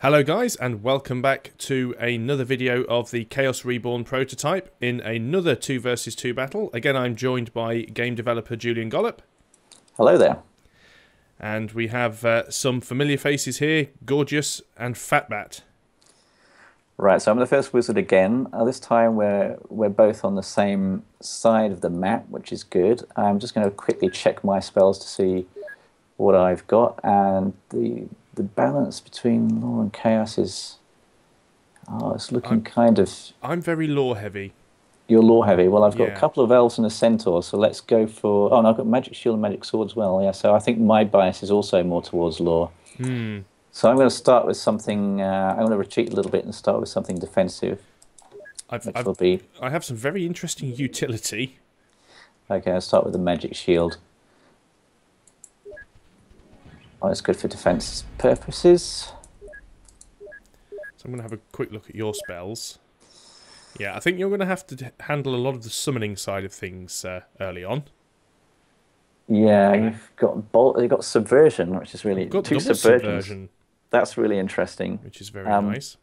Hello guys, and welcome back to another video of the Chaos Reborn prototype in another 2 versus 2 battle. Again, I'm joined by game developer Julian Gollop. Hello there. And we have some familiar faces here, Gorgeous and Fatbat. Right, so I'm the first wizard again. This time we're both on the same side of the map, which is good. I'm just going to quickly check my spells to see what I've got, and the balance between law and chaos is it's looking kind of. I'm very lore heavy. You're law heavy. Well, I've got Yeah. a couple of elves and a centaur, so let's go for. Oh, no, I've got magic shield and magic sword as well. Yeah, so I think my bias is also more towards law. So I'm going to start with something. I'm going to retreat a little bit and start with something defensive. I have some very interesting utility. Okay, I'll start with the magic shield. Oh, it's good for defense purposes. So I'm going to have a quick look at your spells. Yeah, I think you're going to have to handle a lot of the summoning side of things early on. Yeah, you've got subversion, which is really got two double subversions. subversion, That's really interesting. which is very nice.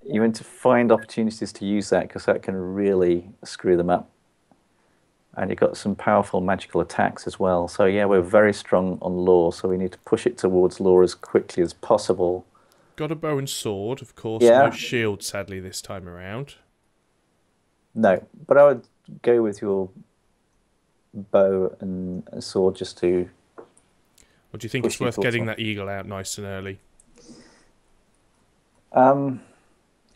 You want to find opportunities to use that because that can really screw them up. And you've got some powerful magical attacks as well. So yeah, we're very strong on law, so we need to push it towards law as quickly as possible. Got a bow and sword, of course. Yeah. No shield, sadly, this time around. No, but I would go with your bow and a sword just to. Or do you think it's worth getting that eagle out nice and early? Yeah,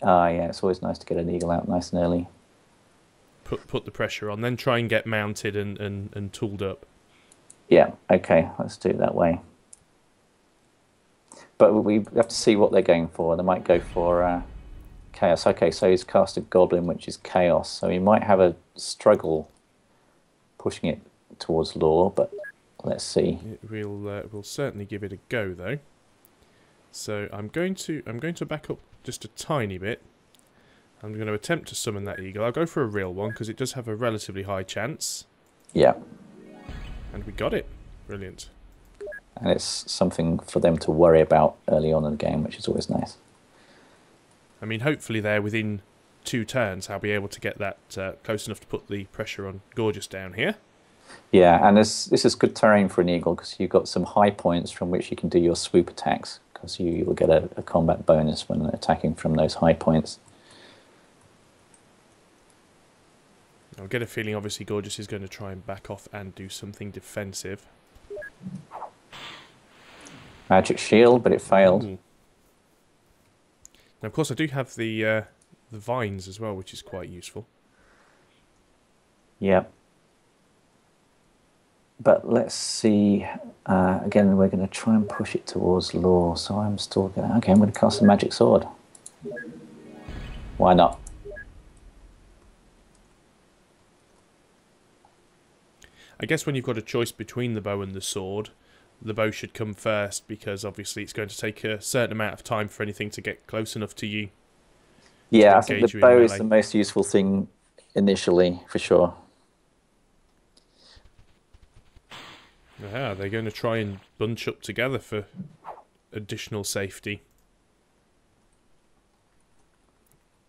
it's always nice to get an eagle out nice and early. Put the pressure on, then try and get mounted and tooled up. Yeah, okay, let's do it that way. But we have to see what they're going for. They might go for chaos. Okay, so he's cast a goblin, which is chaos. So he might have a struggle pushing it towards law, but let's see. We'll certainly give it a go, though. So I'm going to back up just a tiny bit. I'm going to attempt to summon that eagle. I'll go for a real one because it does have a relatively high chance. Yeah. And we got it. Brilliant. And it's something for them to worry about early on in the game, which is always nice. I mean, hopefully there within 2 turns I'll be able to get that close enough to put the pressure on Gorgeous down here. Yeah, and this is good terrain for an eagle because you've got some high points from which you can do your swoop attacks because you will get a combat bonus when attacking from those high points. I'll get a feeling obviously Gorgeous is going to try and back off and do something defensive. Magic shield, but it failed. Ooh. Now, of course, I do have the vines as well, which is quite useful. Yep. But let's see. Again, we're going to try and push it towards law. So I'm still going. Okay, I'm going to cast a magic sword. Why not? I guess when you've got a choice between the bow and the bow should come first because obviously it's going to take a certain amount of time for anything to get close enough to you. Yeah, I think the bow is the most useful thing initially, for sure. Yeah, they're going to try and bunch up together for additional safety.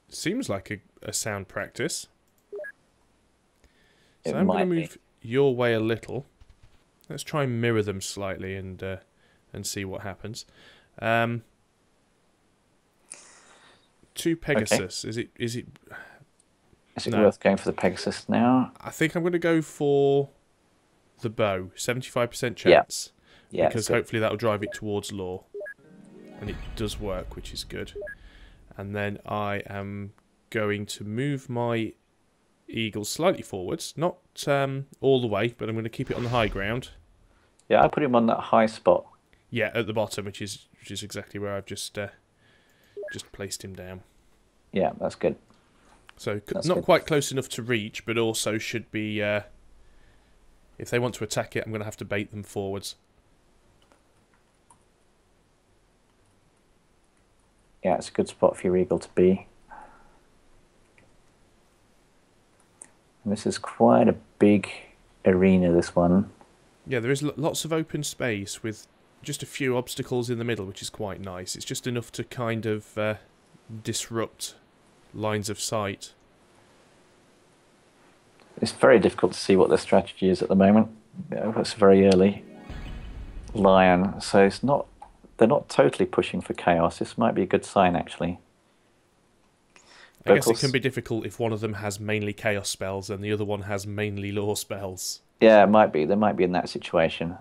Seems like a sound practice. So I'm going to move your way a little. Let's try and mirror them slightly and see what happens. 2 Pegasus. Okay. Is it worth going for the Pegasus now? I think I'm going to go for the bow. 75% chance. Yeah. Because hopefully that'll drive it towards law. And it does work, which is good. And then I am going to move my eagle slightly forwards, not all the way, but I'm going to keep it on the high ground. Yeah, I put him on that high spot. Yeah, at the bottom, which is exactly where I've just placed him down. Yeah, that's good. So not quite close enough to reach, but also should be. If they want to attack it, I'm going to have to bait them forwards. Yeah, it's a good spot for your eagle to be. And this is quite a big arena, this one. Yeah, there is lots of open space with just a few obstacles in the middle, which is quite nice. It's just enough to kind of disrupt lines of sight. It's very difficult to see what their strategy is at the moment. It's very early. Lion, so it's not. They're not totally pushing for chaos. This might be a good sign, actually. I guess it can be difficult if one of them has mainly chaos spells and the other one has mainly law spells. Yeah, it might be. They might be in that situation.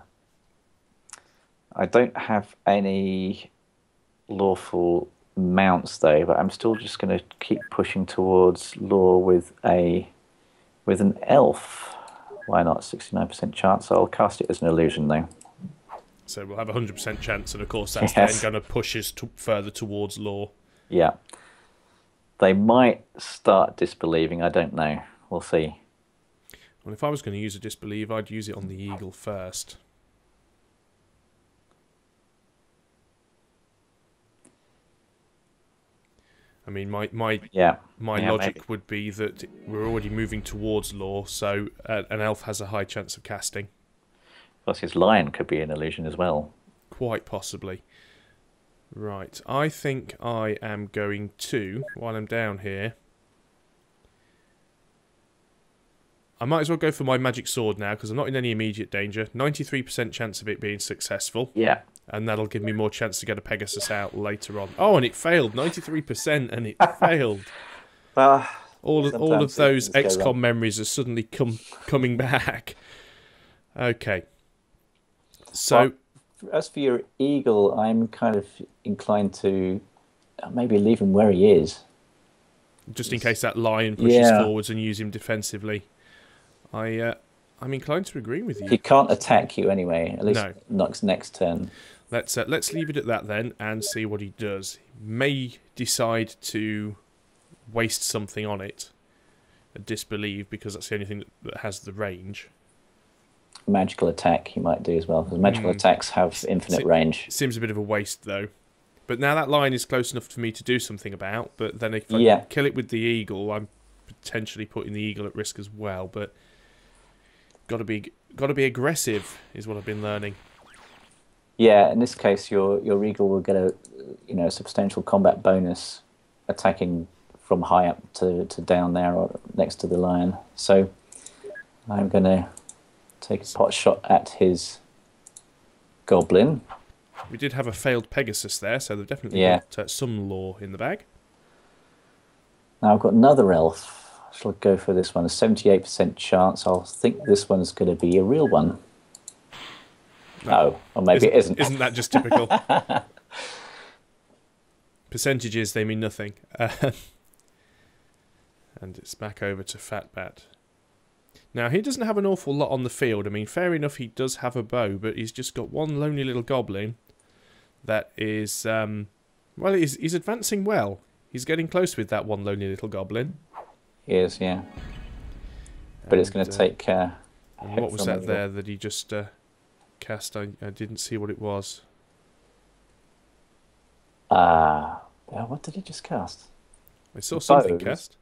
I don't have any lawful mounts though, but I'm still just going to keep pushing towards law with an elf. Why not? 69% chance. I'll cast it as an illusion though. So we'll have a 100% chance, and of course that's then going to push us further towards law. Yeah. They might start disbelieving. I don't know. We'll see. Well, if I was going to use a disbelieve, I'd use it on the eagle first. I mean, my logic maybe would be that we're already moving towards law, so an elf has a high chance of casting. Plus his lion could be an illusion as well. Quite possibly. Right, I think I am going to, while I'm down here, I might as well go for my magic sword now, because I'm not in any immediate danger. 93% chance of it being successful. Yeah. And that'll give me more chance to get a Pegasus out later on. Oh, and it failed. 93%, and it failed. All of those XCOM memories are suddenly coming back. Okay. So, as for your eagle, I'm kind of inclined to maybe leave him where he is. Just in case that lion pushes forwards and use him defensively. I'm inclined to agree with you. He can't attack you anyway, at least next turn. Let's leave it at that then and see what he does. He may decide to waste something on it. A disbelieve, because that's the only thing that has the range. Magical attack he might do as well, because magical attacks have infinite range. Seems a bit of a waste though. But now that line is close enough for me to do something about, but then if I kill it with the eagle, I'm potentially putting the eagle at risk as well, but got to be aggressive is what I've been learning. Yeah, in this case your eagle will get a substantial combat bonus attacking from high up to down there or next to the lion. So I'm going to take a pot shot at his goblin. We did have a failed Pegasus there, so they've definitely got some lore in the bag. Now I've got another elf. I shall go for this one. A 78% chance. I'll think this one's going to be a real one. No, or maybe it isn't. Isn't that just typical? Percentages, they mean nothing. And it's back over to Fatbat. Now, he doesn't have an awful lot on the field. I mean, fair enough, he does have a bow, but he's just got one lonely little goblin that is, well, he's advancing well. He's getting close with that one lonely little goblin. He is, yeah. But it's going to take... what was that there that he just cast? I didn't see what it was. What did he just cast? I saw something cast.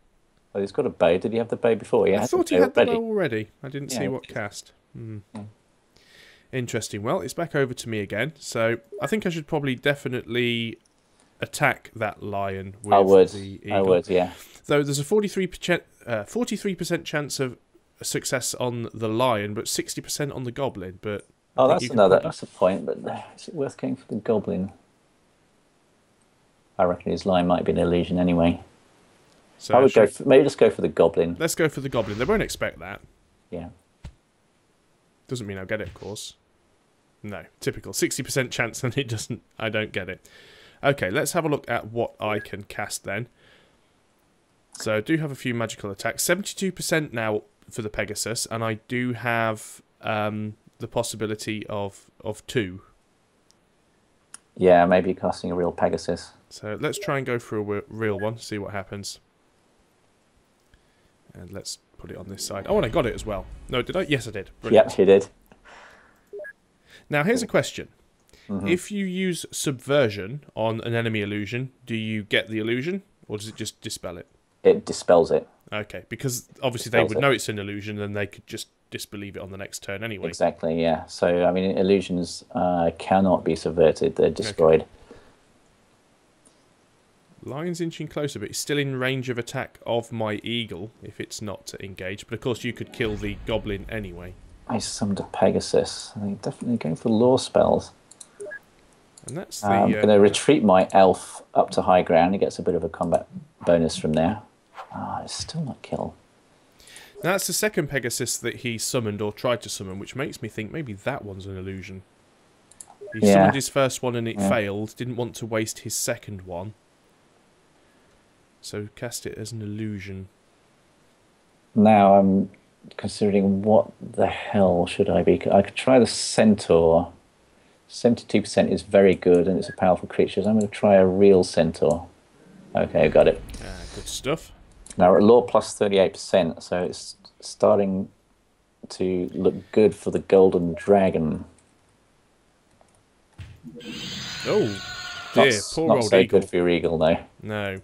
Oh, he's got a bow. Did he have the bow before? I thought he had the bow already. I didn't see what cast. Interesting. Well, it's back over to me again. So I think I should probably definitely attack that lion with the eagle. I would, yeah. Though there's a 43% chance of success on the lion, but 60% on the goblin. But that's a point. But is it worth going for the goblin? I reckon his lion might be an illusion anyway. So I would maybe just go for the goblin. Let's go for the goblin. They won't expect that. Yeah. Doesn't mean I'll get it, of course. No, typical 60% chance, and I don't get it. Okay, let's have a look at what I can cast then. So I do have a few magical attacks. 72% now for the Pegasus, and I do have the possibility of 2. Yeah, maybe casting a real Pegasus. So let's try and go for a real one, see what happens. And let's put it on this side. Oh, and I got it as well. No, did I? Yes, I did. Brilliant. Yep, you did. Now, here's a question. If you use subversion on an enemy illusion, do you get the illusion, or does it just dispel it? It dispels it. Okay, because obviously they would know it's an illusion, and they could just disbelieve it on the next turn anyway. Exactly, yeah. So, I mean, illusions cannot be subverted. They're destroyed. Okay. Lion's inching closer, but he's still in range of attack of my eagle if it's not engaged. But of course, you could kill the goblin anyway. I summoned a Pegasus. I think definitely going for law spells. And that's the. I'm going to retreat my elf up to high ground. He gets a bit of a combat bonus from there. It's still not kill. That's the second Pegasus that he summoned or tried to summon, which makes me think maybe that one's an illusion. He summoned his first one and it failed. Didn't want to waste his second one. So cast it as an illusion. Now I'm considering what the hell should I be. I could try the centaur. 72% is very good and it's a powerful creature. So I'm going to try a real centaur. Okay, got it. Good stuff. Now we're at law plus 38%, so it's starting to look good for the golden dragon. Oh dear, poor not old so eagle. Good for your eagle, though. No.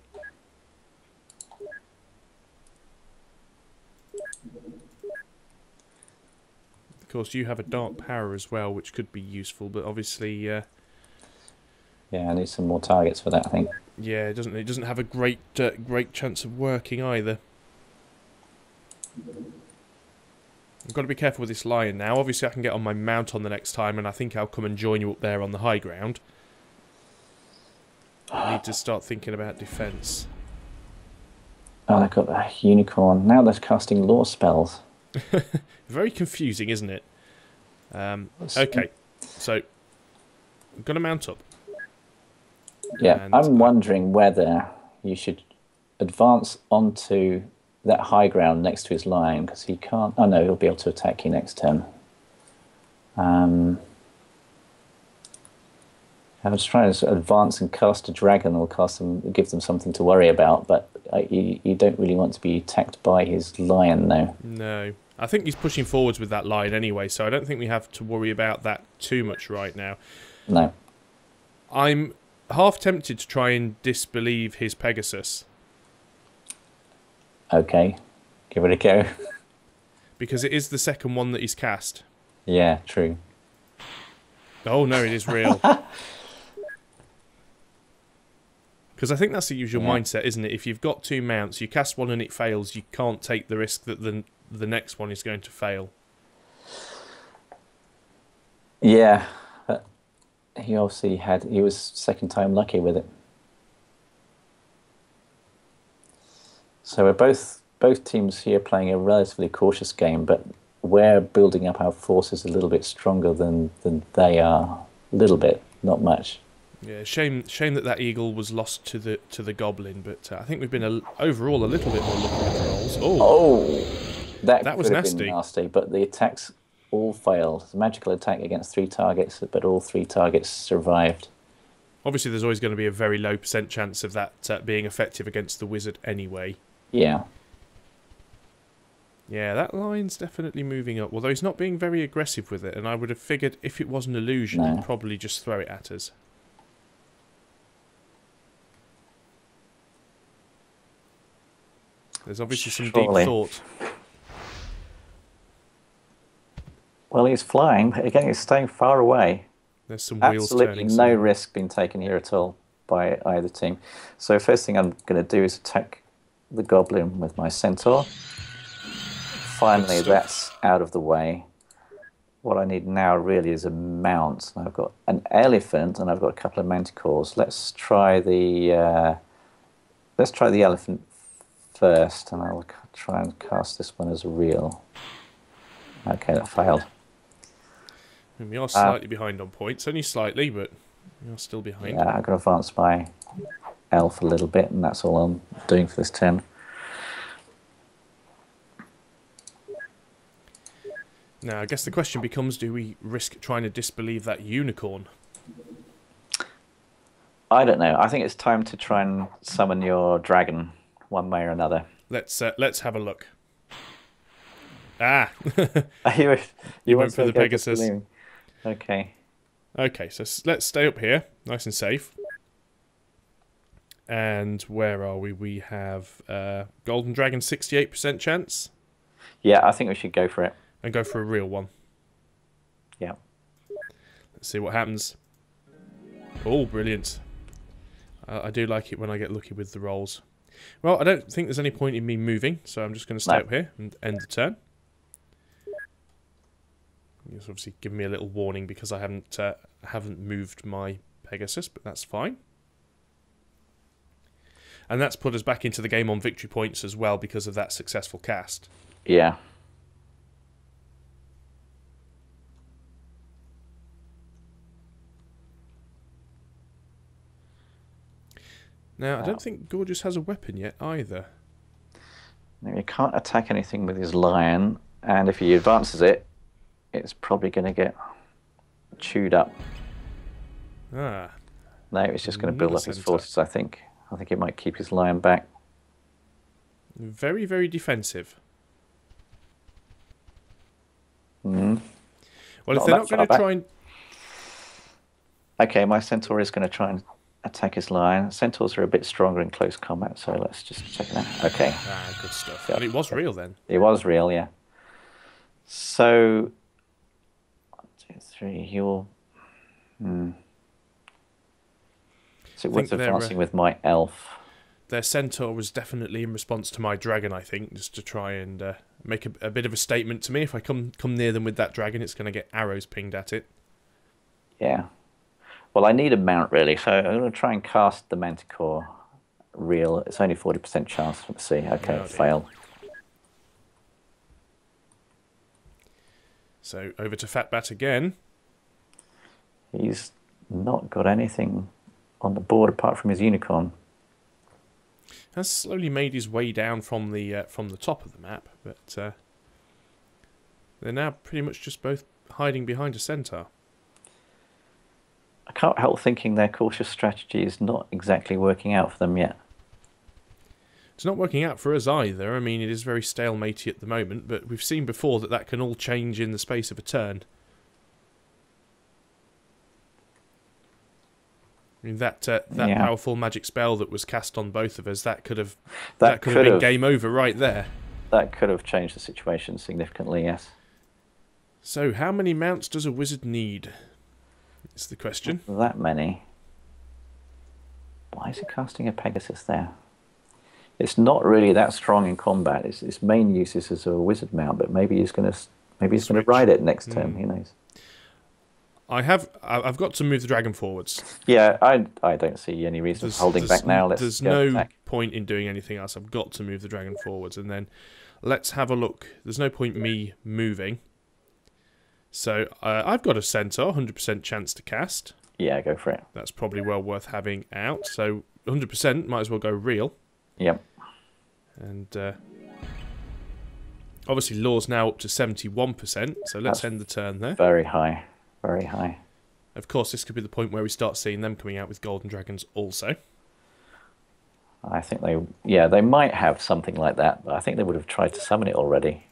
Of course, you have a dark power as well, which could be useful, but obviously, yeah, I need some more targets for that, I think. Yeah, it doesn't have a great chance of working either. I've got to be careful with this lion now. Obviously, I can get on my mount on the next time, and I think I'll come and join you up there on the high ground. I need to start thinking about defence. Oh, they've got a unicorn. Now they're casting law spells. Very confusing, isn't it? Okay, so I'm going to mount up. Yeah, and I'm wondering whether you should advance onto that high ground next to his lion, because he can't... Oh, no, he'll be able to attack you next turn. I was trying to advance and cast a dragon or give them something to worry about, but you don't really want to be attacked by his lion, though. No. I think he's pushing forwards with that lion anyway, so I don't think we have to worry about that too much right now. No. I'm half tempted to try and disbelieve his Pegasus. Okay, give it a go. Because it is the second one that he's cast. Yeah, true. Oh no, it is real. Because I think that's the usual mindset, isn't it? If you've got two mounts, you cast one and it fails, you can't take the risk that the next one is going to fail. Yeah, he obviously he was second time lucky with it. So we're both teams here playing a relatively cautious game, but we're building up our forces a little bit stronger than they are. A little bit, not much. Yeah, shame that eagle was lost to the goblin, but I think we've been overall a little bit more lucky with the rolls. Oh, that was nasty. Been nasty, but the attacks all failed. It's a magical attack against 3 targets, but all 3 targets survived. Obviously, there's always going to be a very low % chance of that being effective against the wizard anyway. Yeah. Yeah, that line's definitely moving up, although he's not being very aggressive with it, and I would have figured if it was an illusion, he'd probably just throw it at us. There's obviously some deep thought. Well, he's flying, but again, he's staying far away. There's some wheels turning. Absolutely no risk being taken here at all by either team. So first thing I'm going to do is attack the goblin with my centaur. Finally, that's out of the way. What I need now really is a mount. I've got an elephant and I've got a couple of manticores. Let's try the elephant first, and I'll try and cast this one as a real. Okay, that failed. And we are slightly behind on points, only slightly, but we are still behind. Yeah, I'm going to advance my elf a little bit, and that's all I'm doing for this turn. Now, I guess the question becomes, do we risk trying to disbelieve that unicorn? I don't know. I think it's time to try and summon your dragon, one way or another. Let's have a look. Ah! you went for the Pegasus. Okay. Okay, so let's stay up here, nice and safe. And where are we? We have Golden Dragon 68% chance. Yeah, I think we should go for it. And go for a real one. Yeah. Let's see what happens. Oh, brilliant. I do like it when I get lucky with the rolls. Well, I don't think there's any point in me moving, so I'm just going to stay up here and end the turn. It's obviously given me a little warning because I haven't moved my Pegasus, but that's fine. And that's put us back into the game on victory points as well because of that successful cast. Yeah. Now, I don't think Gorgeous has a weapon yet either. Now, you can't attack anything with his lion, and if he advances it, it's probably going to get chewed up. Ah. No, it's just going to build up his forces, I think. I think it might keep his lion back. Very, very defensive. Mm. Well, if they're not going to try and... Okay, my centaur is going to try and attack his lion. Centaurs are a bit stronger in close combat, so let's just check it out. Okay. Ah, good stuff. And it was real then. It was real, yeah. So, 1, 2, 3, you'll... So it was advancing with my elf. Their centaur was definitely in response to my dragon, I think, just to try and make a bit of a statement to me. If I come near them with that dragon, it's going to get arrows pinged at it. Yeah. Well, I need a mount, really, so I'm going to try and cast the Manticore real. It's only 40% chance. Let's see. Okay, Oh, failed. So, over to Fatbat again. He's not got anything on the board apart from his unicorn. Has slowly made his way down from the top of the map, but they're now pretty much just both hiding behind a centaur. I can't help thinking their cautious strategy is not exactly working out for them yet. It's not working out for us either. I mean, it is very stalematey at the moment, but we've seen before that can all change in the space of a turn. I mean, that powerful magic spell that was cast on both of us, that could have been game over right there. That could have changed the situation significantly, yes. So, how many mounts does a wizard need? Is the question. Not that many. Why is he casting a Pegasus there? It's not really that strong in combat. Its main use is as a wizard mount, but maybe he's going to ride it next turn. Who knows? I've got to move the dragon forwards. Yeah, I don't see any reason for holding back now. There's no point in doing anything else. I've got to move the dragon forwards, and then let's have a look. There's no point me moving. So I've got a centaur, 100% chance to cast. Yeah, go for it. That's probably well worth having out. So 100% might as well go real. Yep. And obviously law's now up to 71%, so let's end the turn there. Very high. Very high. Of course, this could be the point where we start seeing them coming out with golden dragons also. I think they might have something like that, but I think they would have tried to summon it already.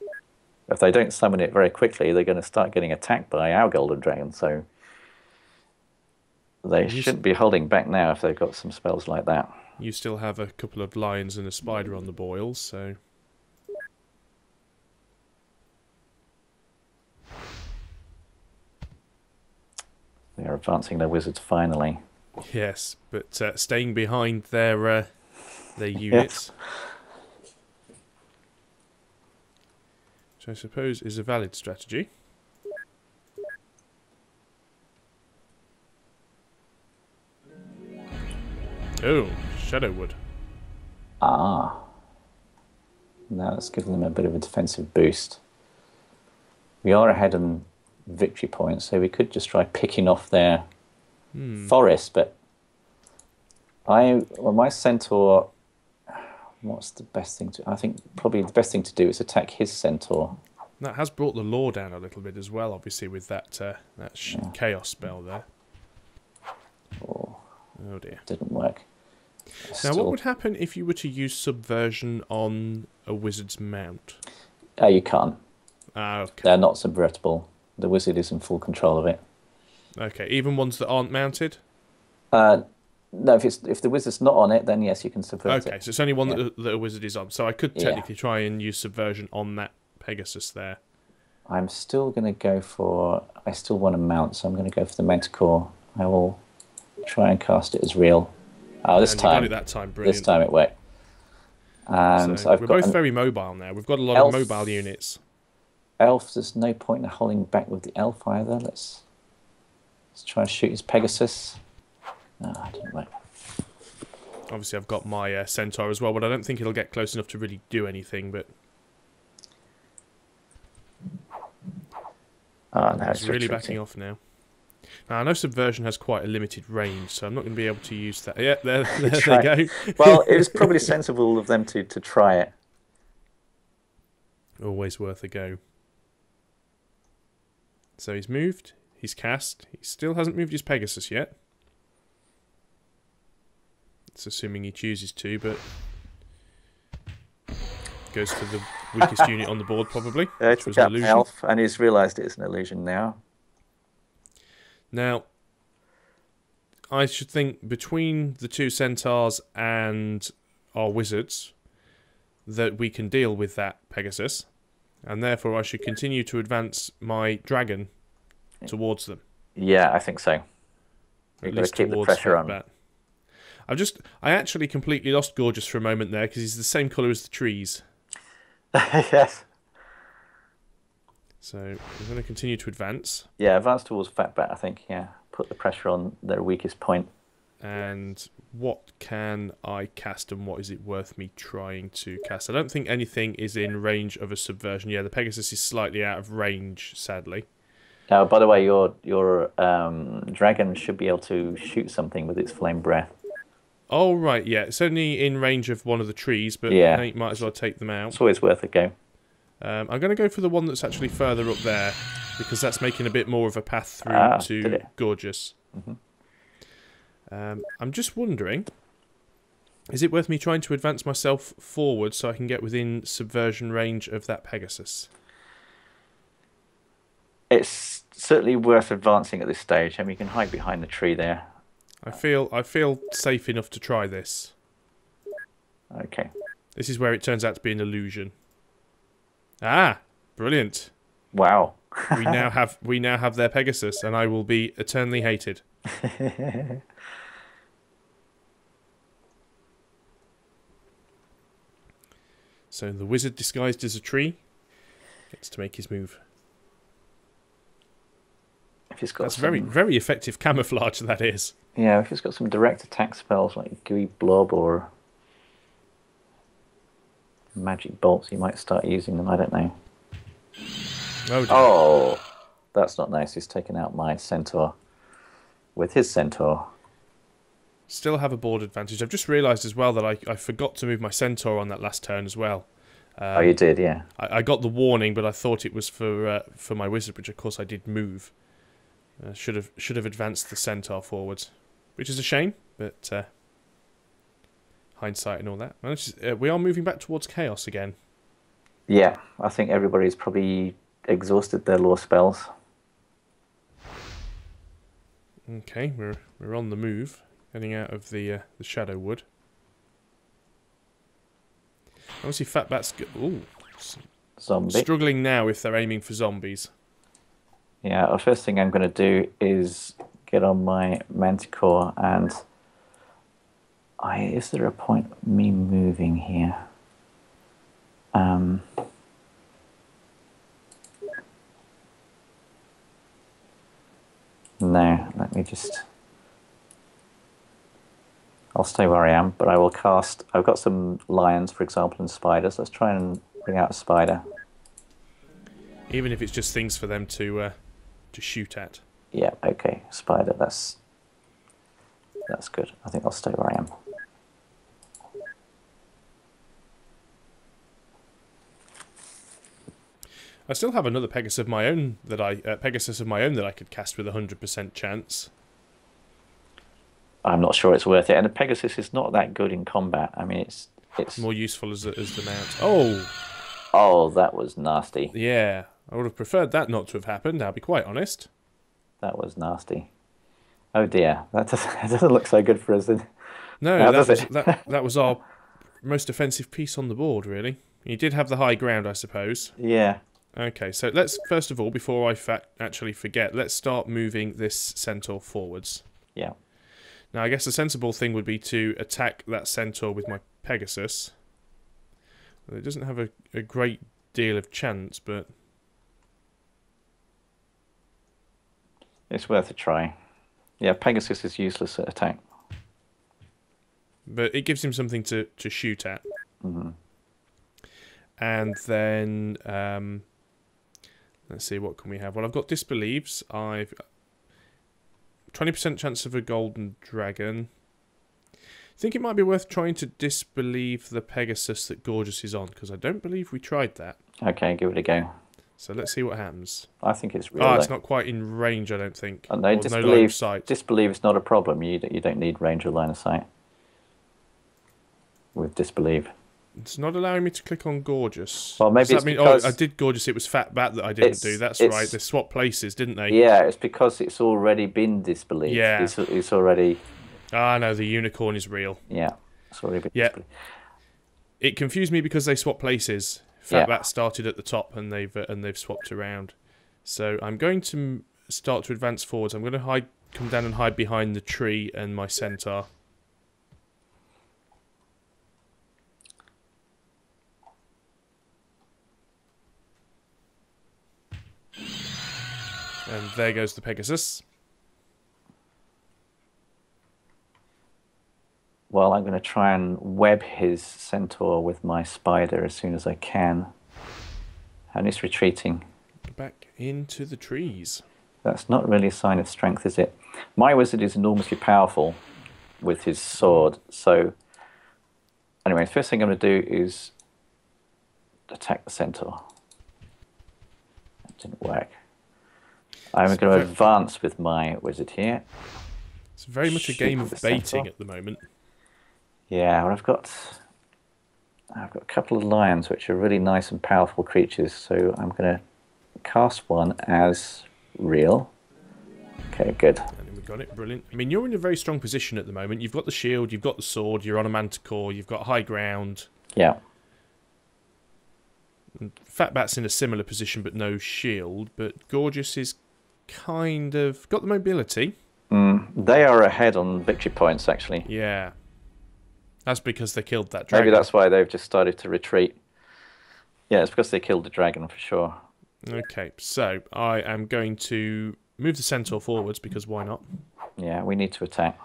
If they don't summon it very quickly, they're going to start getting attacked by our golden dragon, so they shouldn't be holding back now if they've got some spells like that. You still have a couple of lions and a spider on the boils, so... They're advancing their wizards finally. Yes, but staying behind their units. Yes. Which I suppose is a valid strategy. Oh, Shadowwood. Ah. Now that's given them a bit of a defensive boost. We are ahead on victory points, so we could just try picking off their forest, but my centaur, what's the best thing to... I think probably the best thing to do is attack his centaur. That has brought the law down a little bit as well, obviously, with that chaos spell there. Oh dear. Didn't work. Now, what would happen if you were to use subversion on a wizard's mount? You can't. Okay. They're not subvertible. The wizard is in full control of it. Okay, even ones that aren't mounted? No, if the wizard's not on it, then yes, you can subvert it. Okay, so it's only one that a wizard is on. So I could technically try and use subversion on that Pegasus there. I'm still going to go for... I still want to mount, so I'm going to go for the Manticore. I will try and cast it as real. Oh, this And time... you got it that time, brilliant. This time it worked. And so we're both very mobile now. We've got a lot of mobile units. Elf, there's no point in holding back with the elf either. Let's try and shoot his Pegasus. No, I didn't work. Obviously, I've got my Centaur as well, but I don't think it'll get close enough to really do anything. But oh, no, it's really backing off now. Now, I know Subversion has quite a limited range, so I'm not going to be able to use that. Yeah, there they go. Well, it was probably sensible of them to try it. Always worth a go. So he's moved, he's cast, he still hasn't moved his Pegasus yet. It's assuming he chooses to, but goes for the weakest unit on the board probably. Which was an illusion. Elf, and he's realised it's an illusion now. Now, I should think between the two Centaurs and our Wizards that we can deal with that Pegasus, and therefore I should continue to advance my Dragon towards them. Yeah, I think so. You've got to keep the pressure on. I actually completely lost Gorgeous for a moment there because he's the same colour as the trees. Yes. So I'm going to continue to advance. Yeah, advance towards Fatbat, I think. Yeah, put the pressure on their weakest point. And what can I cast and what is it worth me trying to cast? I don't think anything is in range of a Subversion. Yeah, the Pegasus is slightly out of range, sadly. Now, by the way, your dragon should be able to shoot something with its flame breath. Oh, right, yeah. It's only in range of one of the trees, but yeah. I think might as well take them out. It's always worth a go. I'm going to go for the one that's actually further up there, because that's making a bit more of a path through to Gorgeous. Mm-hmm. I'm just wondering, is it worth me trying to advance myself forward so I can get within Subversion range of that Pegasus? It's certainly worth advancing at this stage. I mean, you can hide behind the tree there. I feel safe enough to try this. Okay. This is where it turns out to be an illusion. Ah, brilliant! Wow. we now have their Pegasus, and I will be eternally hated. So the wizard disguised as a tree gets to make his move. If he's got That's very effective camouflage, that is. Yeah, if he's got some direct attack spells like Gooey Blob or Magic Bolts, he might start using them, I don't know. Oh, that's not nice. He's taken out my Centaur with his Centaur. Still have a board advantage. I've just realised as well that I forgot to move my Centaur on that last turn as well. Oh, you did, yeah. I got the warning, but I thought it was for my Wizard, which of course I did move. Should have advanced the Centaur forwards, which is a shame, but hindsight and all that. We are moving back towards Chaos again. Yeah, I think everybody's probably exhausted their lore spells. Okay, we're on the move, heading out of the Shadow Wood. Obviously, Fatbat's struggling now if they're aiming for zombies. Yeah, the first thing I'm going to do is get on my Manticore and... is there a point of me moving here? No, let me just... I'll stay where I am, but I will cast... I've got some lions, for example, and spiders. Let's try and bring out a spider. Even if it's just things for them to shoot at. Yeah, okay. Spider, that's good. I think I'll stay where I am. I still have another Pegasus of my own that I could cast with 100% chance. I'm not sure it's worth it, and the Pegasus is not that good in combat. I mean, it's more useful as the mount. Oh, that was nasty. Yeah, I would have preferred that not to have happened. I'll be quite honest. That was nasty. Oh dear, that doesn't look so good for us. No, that was our most offensive piece on the board, really. He did have the high ground, I suppose. Yeah. Okay, so let's, first of all, before I actually forget, let's start moving this centaur forwards. Yeah. Now, I guess the sensible thing would be to attack that centaur with my Pegasus. Well, it doesn't have a great deal of chance, but... It's worth a try. Yeah, Pegasus is useless at attack. But it gives him something to shoot at. Mm-hmm. And then... let's see, what can we have? Well, I've got Disbelieves. I've 20% chance of a golden dragon. I think it might be worth trying to disbelieve the Pegasus that Gorgeous is on, because I don't believe we tried that. Okay, give it a go. So let's see what happens. I think it's real. Oh, it's not quite in range, I don't think. No, no line of sight. Disbelieve is not a problem. You don't need range or line of sight with Disbelieve. It's not allowing me to click on Gorgeous. Well, maybe it's because... Oh, I did Gorgeous. It was Fat Bat that I didn't do. That's right. They swapped places, didn't they? Yeah, it's because it's already been Disbelieved. Yeah. It's already... Ah, no, the unicorn is real. Yeah, it's already been disbelieved. It confused me because they swapped places. Fat Bat started at the top and they've swapped around. So I'm going to start to advance forwards. I'm going to come down and hide behind the tree and my centaur. And there goes the Pegasus. Well, I'm going to try and web his centaur with my spider as soon as I can. And he's retreating. Back into the trees. That's not really a sign of strength, is it? My wizard is enormously powerful with his sword. So, anyway, the first thing I'm going to do is attack the centaur. That didn't work. I'm going to advance with my wizard here. It's very much a game of baiting at the moment. Yeah, well, I've got a couple of lions which are really nice and powerful creatures, so I'm going to cast one as real. Okay, good. And we got it, brilliant. I mean, you're in a very strong position at the moment. You've got the shield, you've got the sword, you're on a manticore, you've got high ground. Yeah. And Fat Bat's in a similar position but no shield, but Gorgeous is kind of got the mobility. They are ahead on victory points, actually. Yeah. That's because they killed that dragon. Maybe that's why they've just started to retreat. Yeah, it's because they killed the dragon, for sure. Okay, so I am going to move the centaur forwards, because why not? Yeah, we need to attack.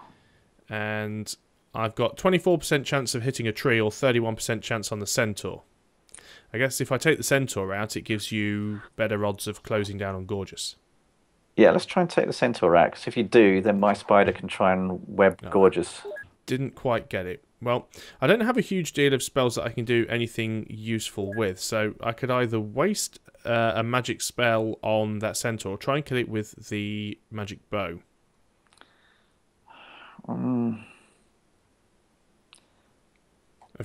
And I've got 24% chance of hitting a tree or 31% chance on the centaur. I guess if I take the centaur out, it gives you better odds of closing down on Gorgeous. Yeah, let's try and take the centaur out, because if you do, then my spider can try and web Gorgeous. Didn't quite get it. Well, I don't have a huge deal of spells that I can do anything useful with, so I could either waste a magic spell on that centaur or try and kill it with the magic bow. Of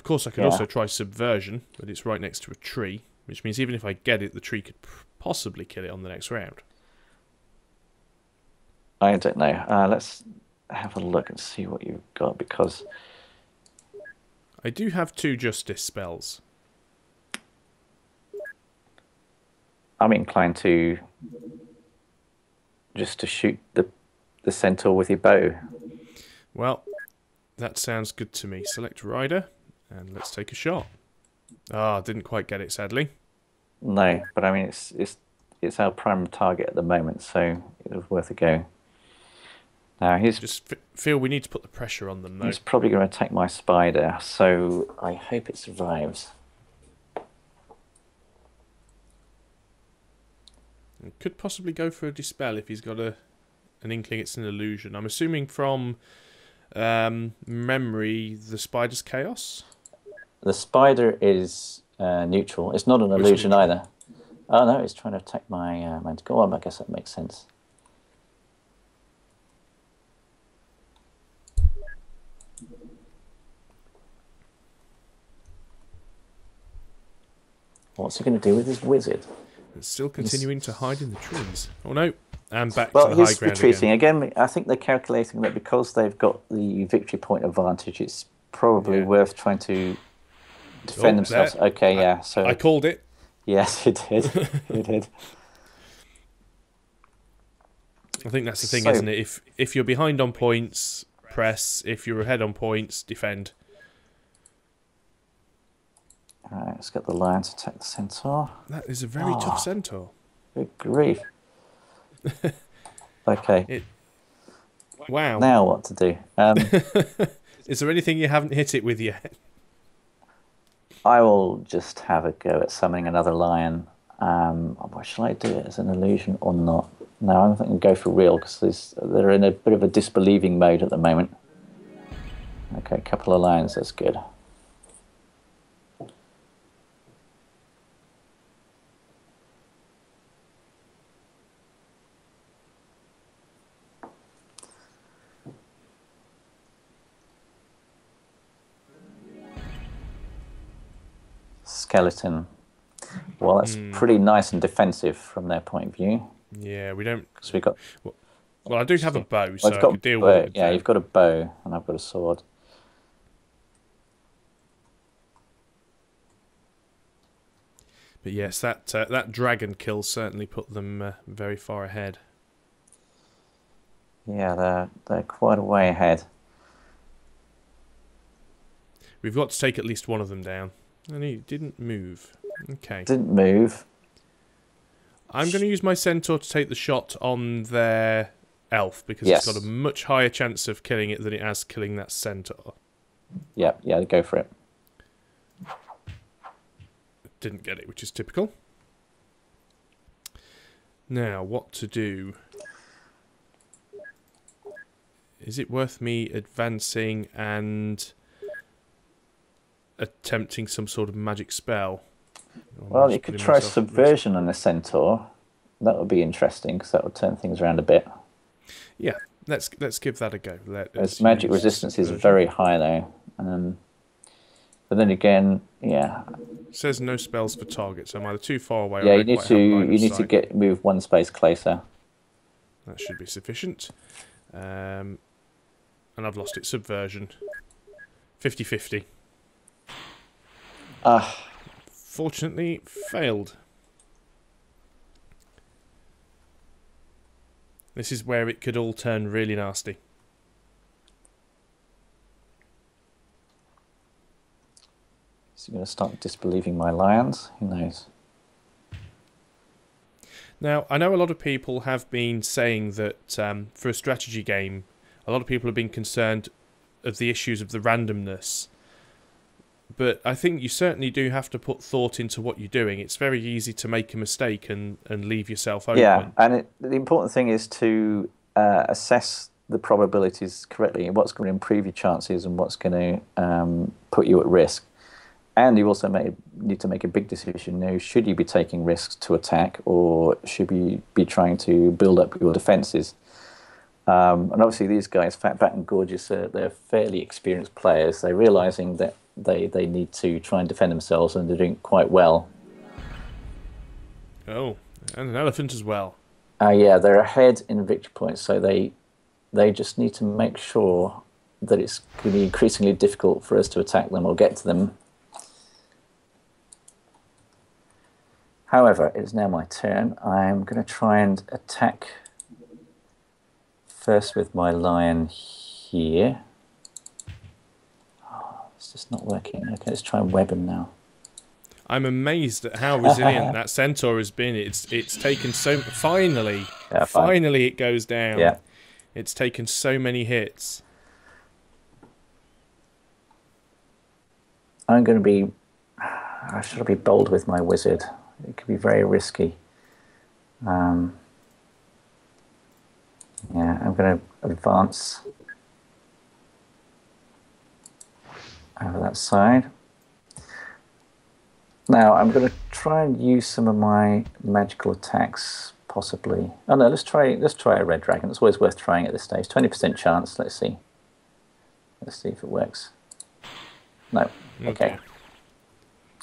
course, I could also try subversion, but it's right next to a tree, which means even if I get it, the tree could possibly kill it on the next round. I don't know. Let's have a look and see what you've got, because I do have 2 justice spells. I'm inclined to just to shoot the centaur with your bow. Well, that sounds good to me. Select rider, and let's take a shot. Ah, didn't quite get it, sadly. No, but I mean it's our prime target at the moment, so it was worth a go. Now just feel we need to put the pressure on them, though. He's probably going to attack my spider, so I hope it survives. It could possibly go for a dispel if he's got an inkling it's an illusion. I'm assuming from memory the spider's chaos? The spider is neutral. It's not an illusion either. Oh no, it's trying to attack my manticore. Well, I guess that makes sense. What's he going to do with his wizard? It's still continuing to hide in the trees. Oh no, and back to the high ground again. Well, he's retreating again. I think they're calculating that because they've got the victory point advantage, it's probably worth trying to defend themselves. Okay, yeah. So I called it. Yes, it did. It did. I think that's the thing, So, isn't it? If you're behind on points, press. If you're ahead on points, defend. alright, let's get the lion to attack the centaur. That is a very tough centaur. Good grief. Okay. Wow. Now what to do? Is there anything you haven't hit it with yet? I will just have a go at summoning another lion. What shall I do it as an illusion or not? No, I think I'll go for real because they're in a bit of a disbelieving mode at the moment. Okay, a couple of lions, that's good. Skeleton. Well, that's pretty nice and defensive from their point of view. Yeah, we don't. Because we got. Well, I do have a bow, so I've I got could deal with it. Yeah, you've got a bow, and I've got a sword. But yes, that dragon kill certainly put them very far ahead. Yeah, they're quite a way ahead. We've got to take at least one of them down. And he didn't move. Okay. Didn't move. I'm going to use my centaur to take the shot on their elf, because it's got a much higher chance of killing it than it has killing that centaur. Yeah, go for it. Didn't get it, which is typical. Now, what to do? Is it worth me advancing and attempting some sort of magic spell? Well, you could try subversion on the centaur. That would be interesting because that would turn things around a bit. Yeah, let's give that a go. Its magic resistance is very high though, but then again, yeah. It says no spells for target, so I'm either too far away. Yeah, or you need to move one space closer. That should be sufficient. And I've lost it. Subversion. 50-50. Fortunately, failed. This is where it could all turn really nasty. Is he going to start disbelieving my lions? Who knows? Now, I know a lot of people have been saying that for a strategy game, a lot of people have been concerned of the issues of the randomness. But I think you certainly do have to put thought into what you're doing. It's very easy to make a mistake and leave yourself open. Yeah, and the important thing is to assess the probabilities correctly, what's going to improve your chances and what's going to put you at risk. And you also need to make a big decision. Now, should you be taking risks to attack, or should you be trying to build up your defences? And obviously these guys, Fat, Bat and Gorgeous, they're fairly experienced players. They're realising that they need to try and defend themselves, and they're doing quite well. Oh, and an elephant as well. Yeah, they're ahead in victory points, so they just need to make sure that it's going to be increasingly difficult for us to attack them or get to them. However, it's now my turn. I'm going to try and attack first with my lion here. It's just not working. Okay, let's try and web him now. I'm amazed at how resilient that centaur has been. It's taken so... Finally! Yeah, finally it goes down. Yeah. It's taken so many hits. I'm going to be... I should be bold with my wizard. It could be very risky. Yeah, I'm going to advance over that side. Now I'm going to try and use some of my magical attacks, possibly. Oh no, let's try a red dragon. It's always worth trying at this stage. 20% chance. Let's see. Let's see if it works. No. Okay.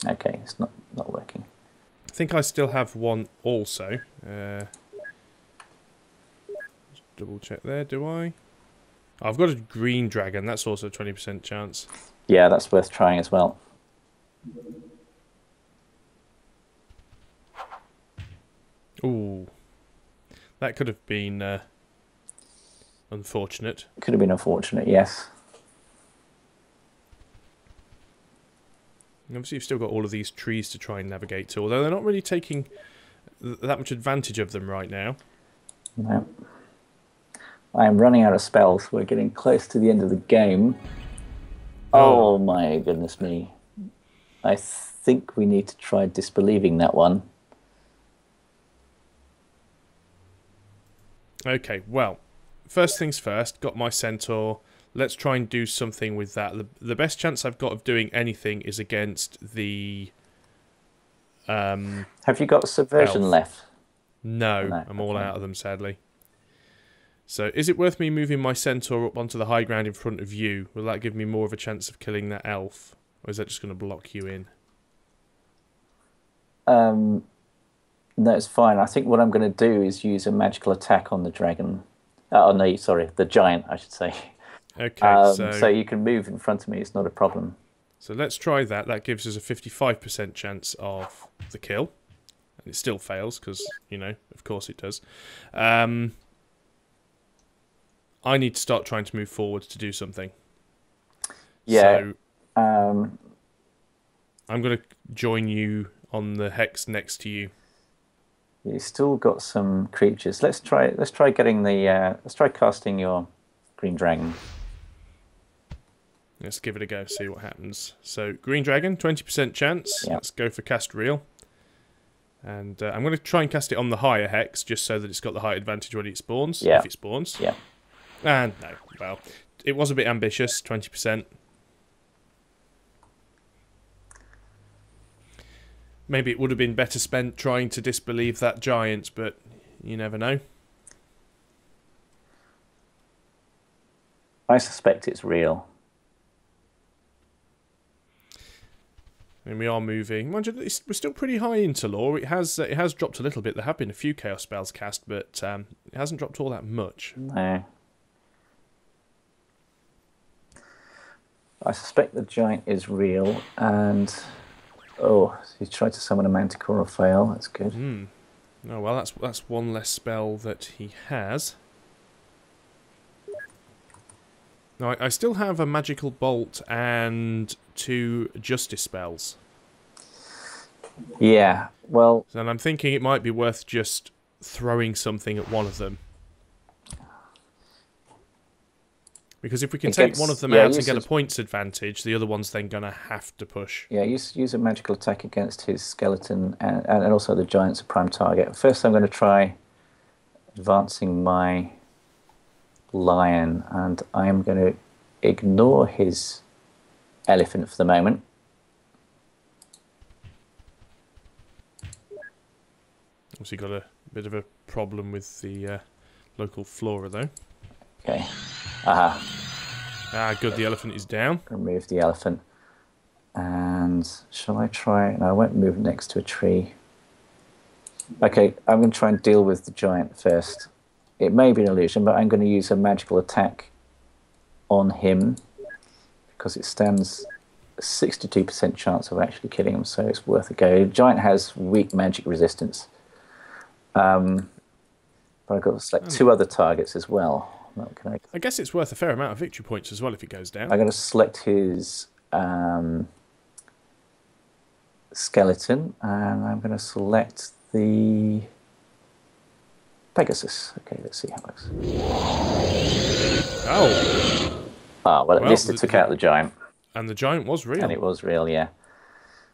Okay, it's not working. I think I still have one also. Just double check there. Do I? I've got a green dragon. That's also 20% chance. Yeah, that's worth trying as well. Ooh. That could have been unfortunate. Could have been unfortunate, yes. Obviously, you've still got all of these trees to try and navigate to, although they're not really taking that much advantage of them right now. No. I am running out of spells. We're getting close to the end of the game. Oh my goodness me. I think we need to try disbelieving that one. Okay, well, first things first, got my centaur. Let's try and do something with that. The best chance I've got of doing anything is against the... Have you got subversion elf. left? No, I'm all out of them, sadly. So, is it worth me moving my centaur up onto the high ground in front of you? Will that give me more of a chance of killing that elf? Or is that just going to block you in? No, it's fine. I think what I'm going to do is use a magical attack on the dragon. Oh, no, sorry, the giant, I should say. Okay, so you can move in front of me. It's not a problem. So let's try that. That gives us a 55% chance of the kill. And it still fails, because, you know, of course it does. I need to start trying to move forward to do something. Yeah. So, I'm going to join you on the hex next to you. You've still got some creatures. Let's try getting the let's try casting your green dragon. Let's give it a go, see what happens. So, green dragon, 20% chance. Yep. Let's go for cast real. And I'm going to try and cast it on the higher hex, just so that it's got the height advantage when it spawns, if it spawns. Yeah. And no, well, it was a bit ambitious, 20%. Maybe it would have been better spent trying to disbelieve that giant, but you never know. I suspect it's real. I mean, we are moving. Mind you, we're still pretty high into lore. It has dropped a little bit. There have been a few chaos spells cast, but it hasn't dropped all that much. No. I suspect the giant is real, and he tried to summon a manticore or fail. That's good. Oh well, that's one less spell that he has. Now, I still have a magical bolt and 2 justice spells. Yeah, well... And I'm thinking it might be worth just throwing something at one of them. Because if we can take one of them out and get a points advantage, the other one's then going to have to push. Yeah, use a magical attack against his skeleton, and also the giant's a prime target. First I'm going to try advancing my lion, and I'm going to ignore his elephant for the moment. Obviously got a bit of a problem with the local flora though. Okay. Aha. Ah, good, the elephant is down. Remove the elephant. And shall I try... No, I won't move next to a tree. Okay, I'm going to try and deal with the giant first. It may be an illusion, but I'm going to use a magical attack on him because it stands a 62% chance of actually killing him, so it's worth a go. The giant has weak magic resistance. But I've got to select 2 other targets as well. I guess it's worth a fair amount of victory points as well if it goes down. I'm going to select his skeleton, and I'm going to select the Pegasus. Okay, let's see how it looks. Oh. Well, at least it took out the giant. And the giant was real. And it was real, yeah.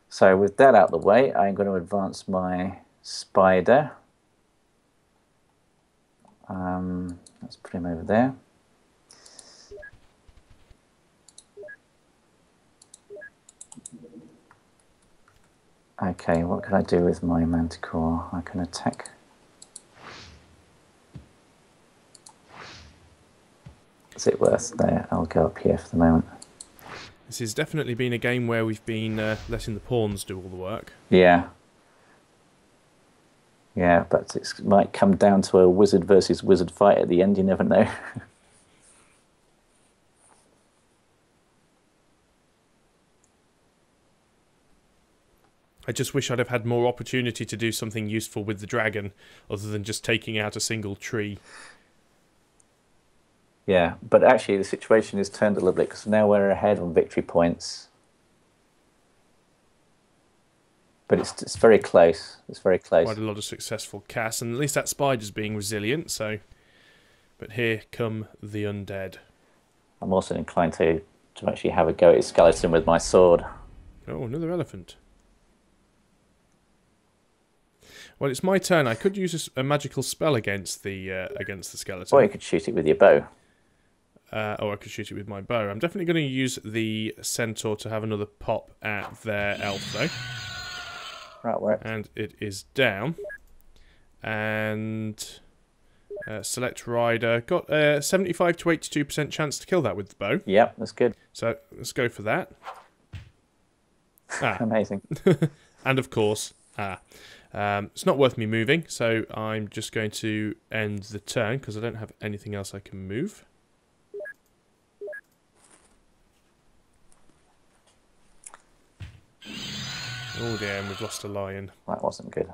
So with that out of the way, I'm going to advance my spider. Let's put him over there. Okay, what can I do with my manticore? I can attack. Is it worth there? I'll go up here for the moment. This has definitely been a game where we've been letting the pawns do all the work. Yeah. Yeah, but it might come down to a wizard versus wizard fight at the end, you never know. I just wish I'd have had more opportunity to do something useful with the dragon, other than just taking out a single tree. Yeah, but actually the situation is turned a little bit because now we're ahead on victory points. But it's very close. It's very close. Quite a lot of successful casts, and at least that spider's being resilient. So, but here come the undead. I'm also inclined to actually have a go at his skeleton with my sword. Oh, another elephant. Well, it's my turn. I could use a magical spell against the skeleton. Or you could shoot it with your bow. Or I could shoot it with my bow. I'm definitely going to use the centaur to have another pop at their elf, though. Right, work. And it is down. And select rider. Got a 75 to 82% chance to kill that with the bow. Yep, that's good. So let's go for that. Amazing. And of course, it's not worth me moving, so I'm just going to end the turn because I don't have anything else I can move. Oh dear, and we've lost a lion. That wasn't good.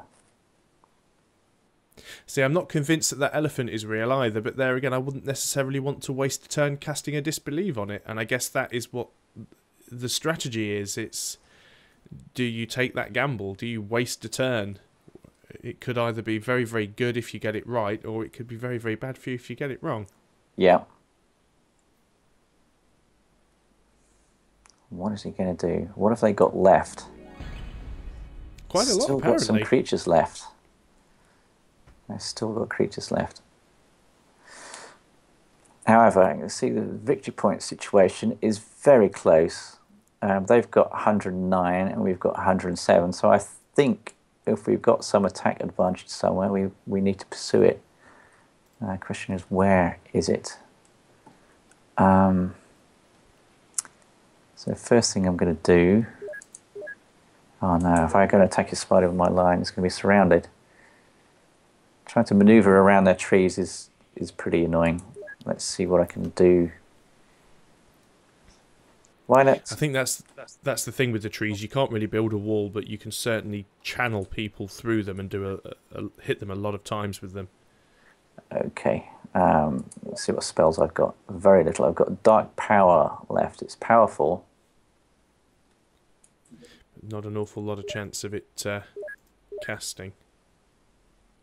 See, I'm not convinced that elephant is real either, but there again, I wouldn't necessarily want to waste a turn casting a disbelieve on it, and I guess that is what the strategy is. It's, do you take that gamble? Do you waste a turn? It could either be very, very good if you get it right, or it could be very, very bad for you if you get it wrong. Yeah. What is he going to do? What have they got left? Quite a lot, Still apparently. got some creatures left. They've still got creatures left. However, you can see the victory point situation is very close. They've got 109 and we've got 107. So I think if we've got some attack advantage somewhere, we need to pursue it. The question is, where is it? So first thing I'm going to do... Oh no, if I go and attack his spider with my line, it's going to be surrounded. Trying to maneuver around their trees is pretty annoying. Let's see what I can do. Why not? I think that's the thing with the trees. You can't really build a wall, but you can certainly channel people through them and do hit them a lot of times with them. Okay, let's see what spells I've got. Very little. I've got Dark Power left. It's powerful. Not an awful lot of chance of it casting.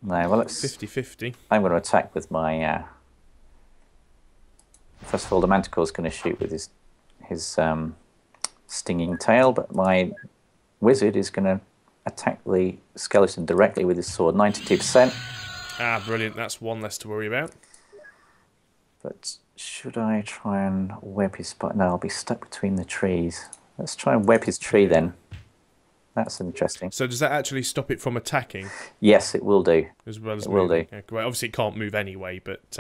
No, well, it's 50-50. I'm going to attack with my... First of all, the Manticore's going to shoot with his stinging tail, but my wizard is going to attack the skeleton directly with his sword. 92%. Ah, brilliant. That's one less to worry about. But should I try and web his spot? No, I'll be stuck between the trees. Let's try and web his tree then. That's interesting. So does that actually stop it from attacking? Yes, it will do. As well as it will do. Yeah, well, obviously, it can't move anyway, but...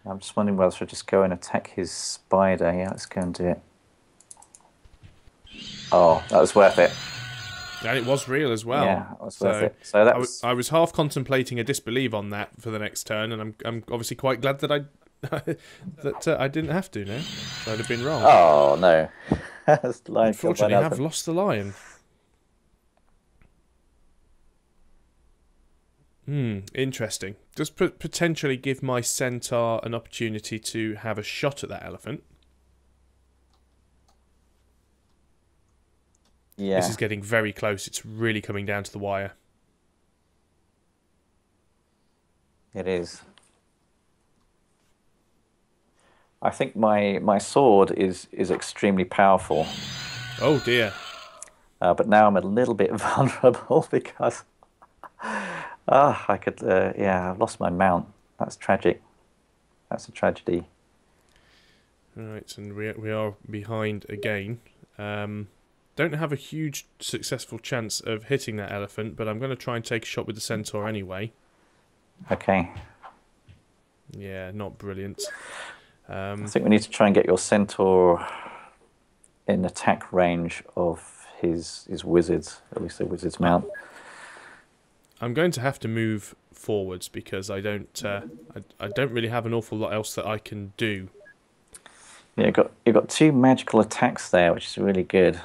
I'm just wondering whether I should just go and attack his spider. Yeah, let's go and do it. Oh, that was worth it. And it was real as well. Yeah, that was worth it. So that was... I was half contemplating a disbelieve on that for the next turn, and I'm obviously quite glad that I didn't have to now. So I'd have been wrong. Oh no! Unfortunately, I have lost the lion. Interesting. Does potentially give my centaur an opportunity to have a shot at that elephant. Yeah. This is getting very close. It's really coming down to the wire. It is. I think my sword is extremely powerful. Oh dear. But now I'm a little bit vulnerable because I've lost my mount. That's tragic. That's a tragedy. Right, and we are behind again. Don't have a huge successful chance of hitting that elephant, but I'm going to try and take a shot with the centaur anyway. Okay. Yeah, not brilliant. I think we need to try and get your centaur in attack range of his wizards, at least the wizard's mount. I'm going to have to move forwards because I don't really have an awful lot else that I can do. Yeah, you've got two magical attacks there, which is really good.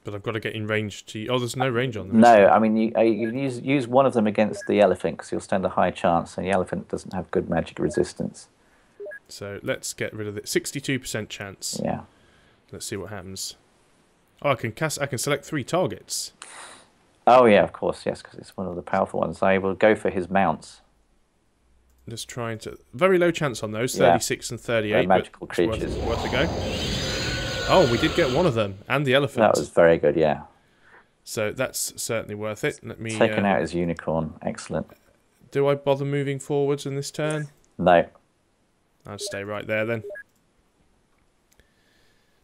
But I've got to get in range to... Oh, there's no range on them. is No, there? I mean, you use one of them against the elephant because you'll stand a high chance, and the elephant doesn't have good magic resistance. So let's get rid of it. 62% chance. Yeah. Let's see what happens. Oh, I can select 3 targets. Oh, yeah, of course, yes, because it's one of the powerful ones. I will go for his mounts. Just trying to... Very low chance on those, Yeah. 36 and 38. They're magical but it's creatures. worth a go. Oh, we did get one of them, and the elephant. That was very good, yeah. So that's certainly worth it. Let me... Taking out his unicorn. Excellent. Do I bother moving forwards in this turn? No. I'll stay right there then.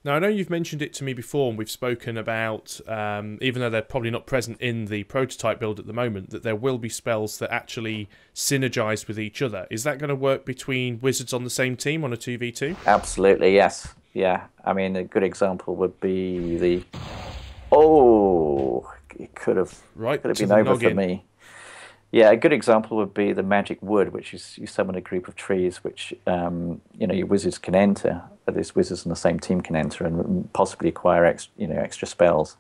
Now, I know you've mentioned it to me before, and we've spoken about, even though they're probably not present in the prototype build at the moment, that there will be spells that actually synergize with each other. Is that going to work between wizards on the same team on a 2v2? Absolutely, yes. Yeah, I mean, a good example would be the... Oh, it could have been over for me. Yeah, a good example would be the magic wood, which is you summon a group of trees, which your wizards can enter, but these wizards on the same team can enter and possibly acquire extra spells.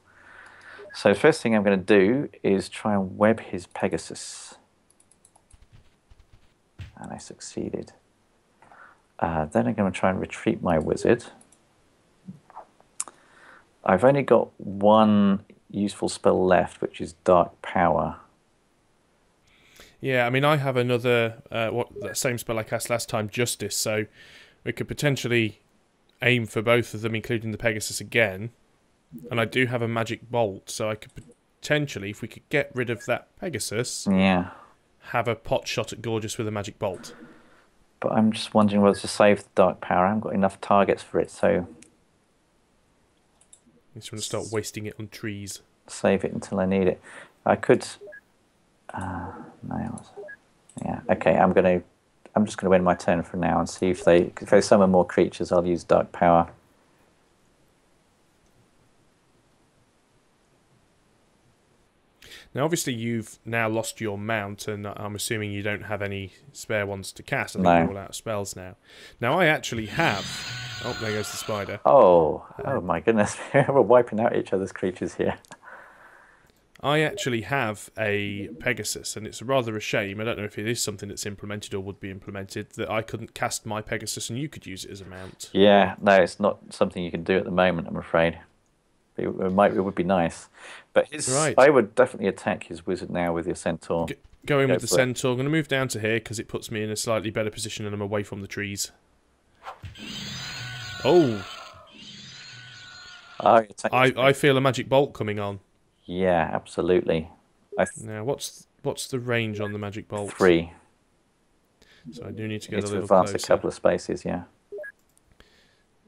So the first thing I'm going to do is try and web his Pegasus, and I succeeded. Then I'm going to try and retreat my wizard. I've only got one useful spell left, which is Dark Power. Yeah, I mean, I have another, that same spell I cast last time, Justice, so we could potentially aim for both of them, including the Pegasus again. And I do have a Magic Bolt, so I could potentially, if we could get rid of that Pegasus, yeah, have a pot shot at Gorgeous with a Magic Bolt. But I'm just wondering whether to save the Dark Power. I haven't got enough targets for it, so... I just want to start wasting it on trees. Save it until I need it. I could... no. Yeah, okay, I'm just gonna win my turn for now and see if they summon more creatures. I'll use Dark Power. Now, obviously, you've now lost your mount, and I'm assuming you don't have any spare ones to cast. I think No. you're all out of spells now. Now, I actually have... Oh, there goes the spider. Oh my goodness, we're wiping out each other's creatures here. I actually have a Pegasus, and it's rather a shame, I don't know if it is something that's implemented or would be implemented, that I couldn't cast my Pegasus and you could use it as a mount. Yeah, no, it's not something you can do at the moment, I'm afraid. It would be nice. But I would definitely attack his wizard now with your centaur. Go in with the centaur. I'm going to move down to here because it puts me in a slightly better position and I'm away from the trees. Oh! I feel a magic bolt coming on. Yeah, absolutely. Now, what's the range on the magic bolt? 3. So I do need to get a little advance closer. a couple of spaces, yeah.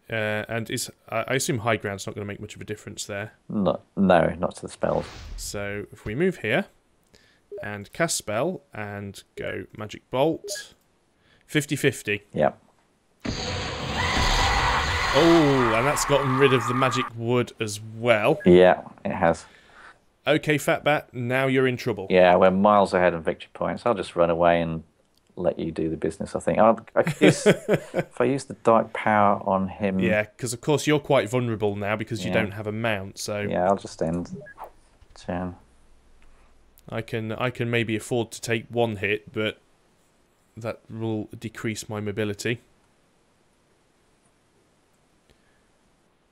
And I assume high ground's not going to make much of a difference there. No, not to the spells. So if we move here and cast spell and go magic bolt, 50-50. Yeah. Oh, and that's gotten rid of the magic wood as well. Yeah, it has. Okay, Fatbat, now you're in trouble. Yeah, we're miles ahead on victory points. I'll just run away and let you do the business, I think. I could use, if I use the Dark Power on him... Yeah, because of course you're quite vulnerable now because you don't have a mount, so... Yeah, I'll just end turn. I can maybe afford to take one hit, but that will decrease my mobility.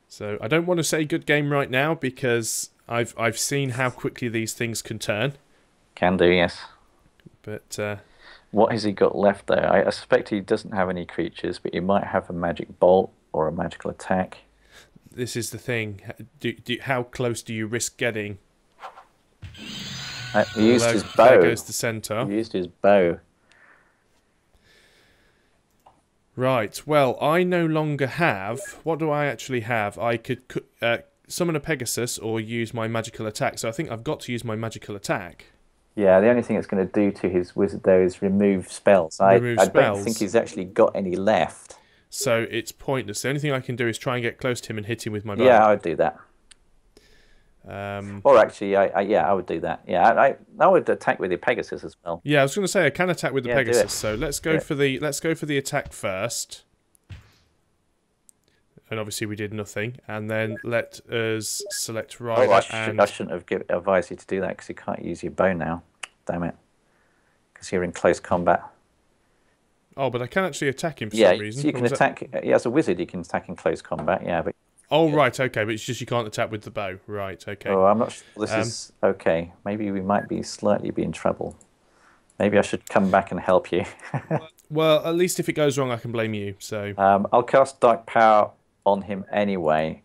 So I don't want to say good game right now because I've seen how quickly these things can turn. Can do, yes. But what has he got left there? I suspect he doesn't have any creatures, but he might have a magic bolt or a magical attack. This is the thing. How close do you risk getting? He used his bow. There goes the centaur. He used his bow. Right, well, I no longer have... What do I actually have? I could summon a Pegasus or use my magical attack. So I think I've got to use my magical attack. Yeah, the only thing it's going to do to his wizard, though, is remove spells. I don't think he's actually got any left. So it's pointless. The only thing I can do is try and get close to him and hit him with my bow. Yeah, I would do that. Or actually, I would do that. Yeah, I would attack with the Pegasus as well. Yeah, I was going to say I can attack with the Pegasus. So let's go for the attack first. and obviously we did nothing. And then let us select Oh, rider I shouldn't have advised you to do that because you can't use your bow now. Damn it. Because you're in close combat. Oh, but I can actually attack him for Yeah, some reason. so you can attack. Yeah, as a wizard, you can attack in close combat. Yeah, but. Oh, right, okay, but it's just you can't attack with the bow. Right, okay. Oh, I'm not sure this is okay. Maybe we might be in trouble. Maybe I should come back and help you. Well, at least if it goes wrong, I can blame you. So I'll cast Dark Power on him anyway,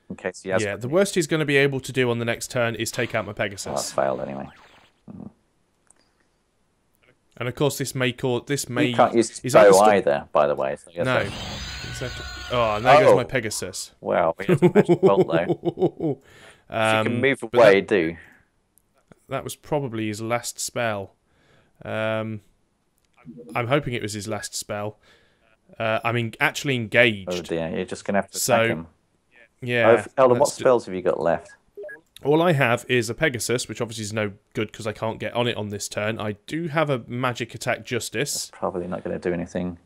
in case he has. Yeah, the worst he's going to be able to do on the next turn is take out my Pegasus. Oh, that's failed anyway. And of course, this may You can't use bow either, by the way. So no, exactly. Oh, and there goes my Pegasus. Wow, he has a magic bolt though. If you can move away, do. That was probably his last spell. I'm hoping it was his last spell. I mean, actually engaged. Oh dear, you're just going to have to attack him. Yeah. Elden, what spells have you got left? All I have is a Pegasus, which obviously is no good because I can't get on it on this turn. I do have a Magic Attack Justice. That's probably not going to do anything.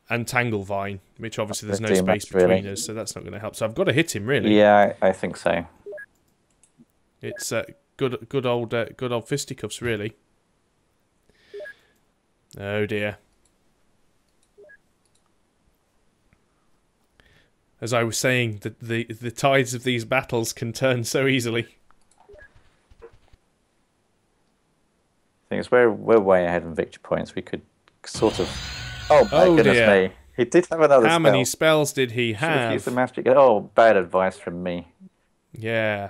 And Tangle Vine, which obviously there's no space between us, so that's not going to help. So I've got to hit him, really. Yeah, I think so. It's good old fisticuffs, really. Oh dear. As I was saying, the tides of these battles can turn so easily. Thing is, we're way ahead in victory points. We could sort of. Oh my goodness dear. me! He did have another spell. How many spells did he have? Used the magic. Oh, bad advice from me. Yeah.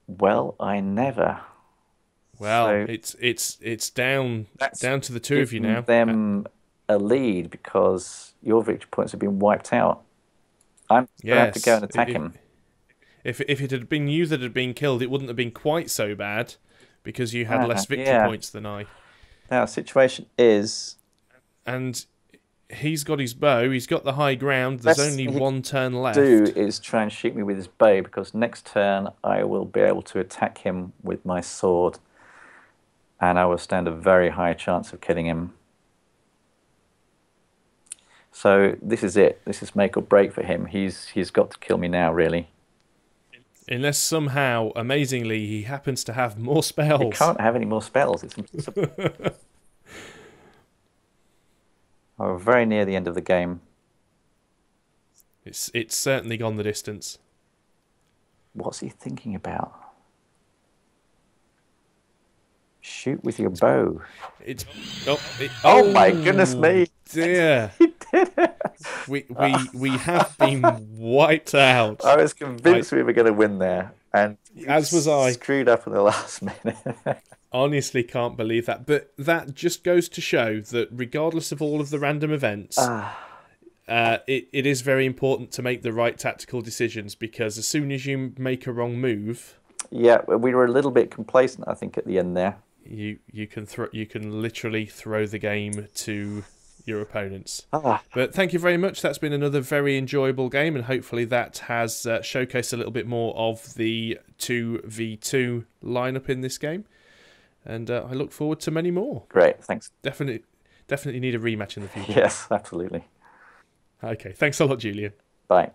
Well, I never. Well, so it's down to the two of you now. Them a lead because your victory points have been wiped out. I'm going to have to go and attack him. If it had been you that had been killed, it wouldn't have been quite so bad because you had less victory points than I. Now, situation is... And he's got his bow, he's got the high ground, there's only one turn left. Do is try and shoot me with his bow because next turn I will be able to attack him with my sword and I will stand a very high chance of killing him. So this is it. This is make or break for him. He's got to kill me now, really. Unless somehow, amazingly, he happens to have more spells. He can't have any more spells. It's impossible. We're very near the end of the game. It's certainly gone the distance. What's he thinking about? Shoot with your bow. Oh my goodness me! Dear, he did it. We have been wiped out. I was convinced we were going to win there, and as was I. Screwed up in the last minute. Honestly, can't believe that. But that just goes to show that regardless of all of the random events, it is very important to make the right tactical decisions because as soon as you make a wrong move, yeah, we were a little bit complacent, I think, at the end there. You can literally throw the game to your opponents. But thank you very much. That's been another very enjoyable game, and hopefully that has showcased a little bit more of the 2v2 lineup in this game. And I look forward to many more. Great, thanks. Definitely need a rematch in the future. Yes, absolutely. Okay, thanks a lot, Julian. Bye.